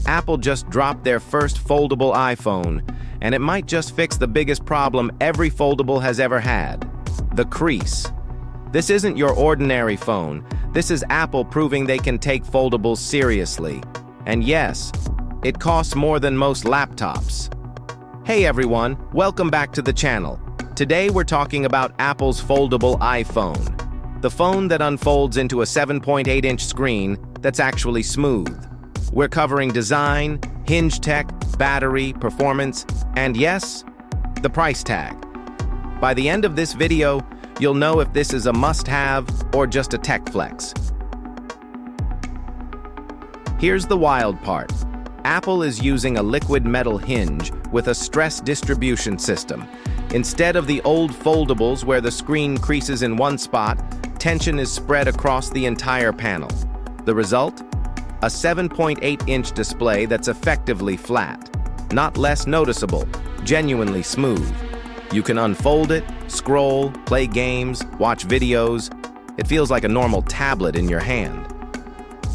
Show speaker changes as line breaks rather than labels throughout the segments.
Apple just dropped their first foldable iPhone, and it might just fix the biggest problem every foldable has ever had: the crease. This isn't your ordinary phone. This is Apple proving they can take foldables seriously. And yes, it costs more than most laptops. Hey everyone, welcome back to the channel. Today we're talking about Apple's foldable iPhone, the phone that unfolds into a 7.8-inch screen that's actually smooth. We're covering design, hinge tech, battery, performance, and yes, the price tag. By the end of this video, you'll know if this is a must-have or just a tech flex. Here's the wild part. Apple is using a liquid metal hinge with a stress distribution system. Instead of the old foldables where the screen creases in one spot, tension is spread across the entire panel. The result? A 7.8-inch display that's effectively flat, not less noticeable, genuinely smooth. You can unfold it, scroll, play games, watch videos. It feels like a normal tablet in your hand.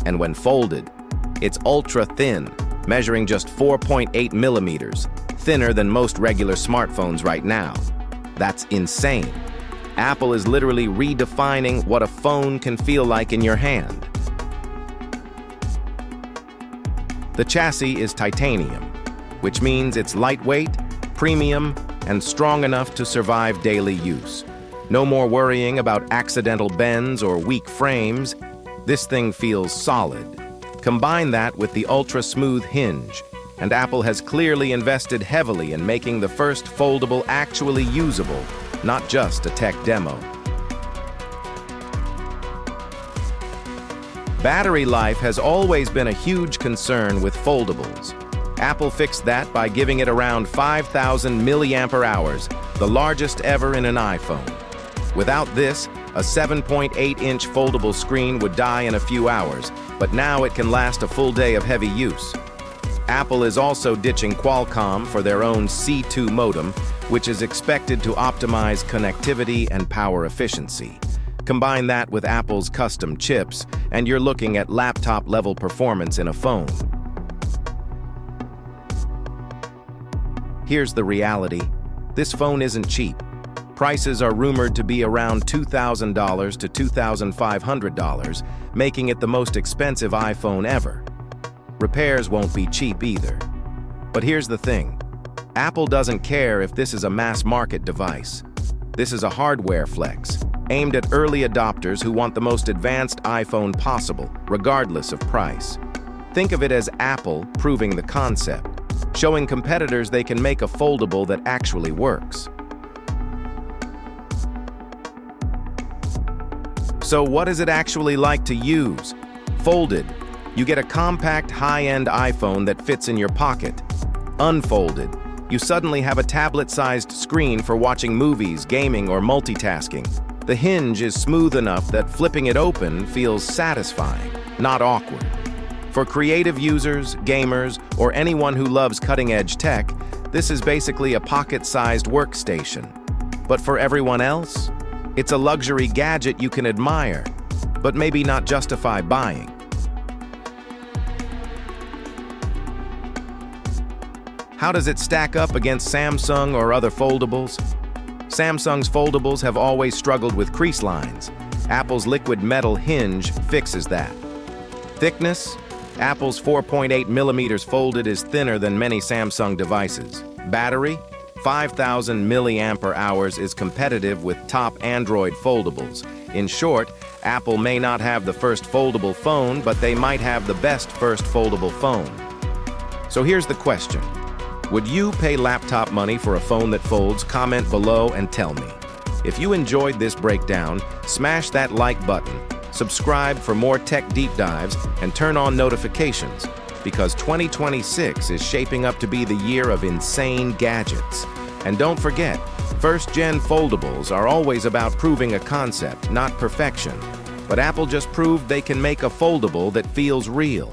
And when folded, it's ultra-thin, measuring just 4.8 millimeters, thinner than most regular smartphones right now. That's insane. Apple is literally redefining what a phone can feel like in your hand. The chassis is titanium, which means it's lightweight, premium, and strong enough to survive daily use. No more worrying about accidental bends or weak frames. This thing feels solid. Combine that with the ultra-smooth hinge, and Apple has clearly invested heavily in making the first foldable actually usable, not just a tech demo. Battery life has always been a huge concern with foldables. Apple fixed that by giving it around 5,000 milliampere hours, the largest ever in an iPhone. Without this, a 7.8-inch foldable screen would die in a few hours, but now it can last a full day of heavy use. Apple is also ditching Qualcomm for their own C2 modem, which is expected to optimize connectivity and power efficiency. Combine that with Apple's custom chips, and you're looking at laptop-level performance in a phone. Here's the reality. This phone isn't cheap. Prices are rumored to be around $2,000 to $2,500, making it the most expensive iPhone ever. Repairs won't be cheap either. But here's the thing. Apple doesn't care if this is a mass-market device. This is a hardware flex, aimed at early adopters who want the most advanced iPhone possible, regardless of price. Think of it as Apple proving the concept, showing competitors they can make a foldable that actually works. So what is it actually like to use? Folded, you get a compact, high-end iPhone that fits in your pocket. Unfolded, you suddenly have a tablet-sized screen for watching movies, gaming, or multitasking. The hinge is smooth enough that flipping it open feels satisfying, not awkward. For creative users, gamers, or anyone who loves cutting-edge tech, this is basically a pocket-sized workstation. But for everyone else, it's a luxury gadget you can admire, but maybe not justify buying. How does it stack up against Samsung or other foldables? Samsung's foldables have always struggled with crease lines. Apple's liquid metal hinge fixes that. Thickness? Apple's 4.8 millimeters folded is thinner than many Samsung devices. Battery? 5,000 milliampere hours is competitive with top Android foldables. In short, Apple may not have the first foldable phone, but they might have the best first foldable phone. So here's the question. Would you pay laptop money for a phone that folds? Comment below and tell me. If you enjoyed this breakdown, smash that like button, subscribe for more tech deep dives, and turn on notifications, because 2026 is shaping up to be the year of insane gadgets. And don't forget, first-gen foldables are always about proving a concept, not perfection. But Apple just proved they can make a foldable that feels real.